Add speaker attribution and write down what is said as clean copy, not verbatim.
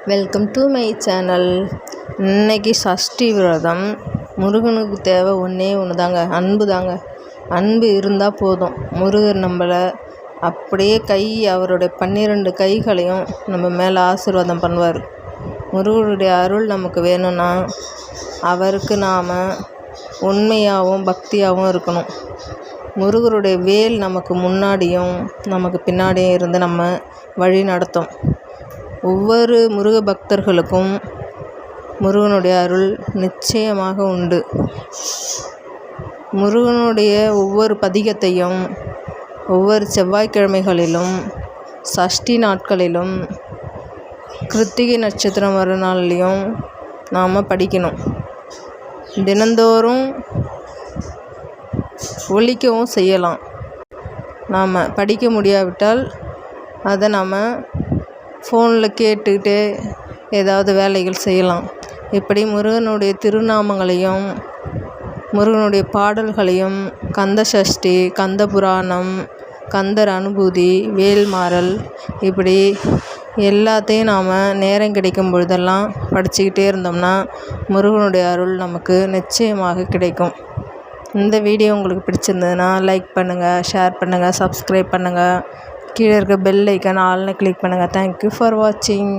Speaker 1: Welcome to my channel. இன்னைக்கு சஷ்டி விரதம். முருகனுக்கு தேவை ஒன்றே ஒன்று தாங்க, அன்பு தாங்க. அன்பு இருந்தால் போதும். முருகர் நம்மளை அப்படியே அவருடைய 12 கைகளையும் நம்ம மேலே ஆசீர்வாதம் பண்ணுவார். முருகனுடைய அருள் நமக்கு வேணும்னா அவருக்கு நாம் உண்மையாகவும் பக்தியாகவும் இருக்கணும். முருகருடைய வேல் நமக்கு முன்னாடியும் நமக்கு பின்னாடியும் இருந்து நம்ம வழி நடத்தும். ஒவ்வொரு முருக பக்தர்களுக்கும் முருகனுடைய அருள் நிச்சயமாக உண்டு. முருகனுடைய ஒவ்வொரு பதிகத்தையும் ஒவ்வொரு செவ்வாய்க்கிழமைகளிலும், சஷ்டி நாட்களிலும், கிருத்திகை நட்சத்திரம் வர நாள்லையும் நாம் படிக்கணும். தினந்தோறும் ஒலிக்கவும் செய்யலாம். நாம் படிக்க முடியாவிட்டால் அதை நாம் ஃபோனில் கேட்டுக்கிட்டே ஏதாவது வேலைகள் செய்யலாம். இப்படி முருகனுடைய திருநாமங்களையும் முருகனுடைய பாடல்களையும் கந்த சஷ்டி, கந்த புராணம், கந்தர் அனுபூதி, வேல்மாறல் இப்படி எல்லாத்தையும் நாம் நேரம் கிடைக்கும் பொழுதெல்லாம் படிச்சுக்கிட்டே இருந்தோம்னா முருகனுடைய அருள் நமக்கு நிச்சயமாக கிடைக்கும். இந்த வீடியோ உங்களுக்கு பிடிச்சிருந்ததுன்னா லைக் பண்ணுங்கள், ஷேர் பண்ணுங்கள், சப்ஸ்கிரைப் பண்ணுங்கள். கீழே இருக்க பெல் ஐக்கான் ஆல்னு கிளிக் பண்ணுங்கள். தேங்க்யூ ஃபார் வாட்சிங்.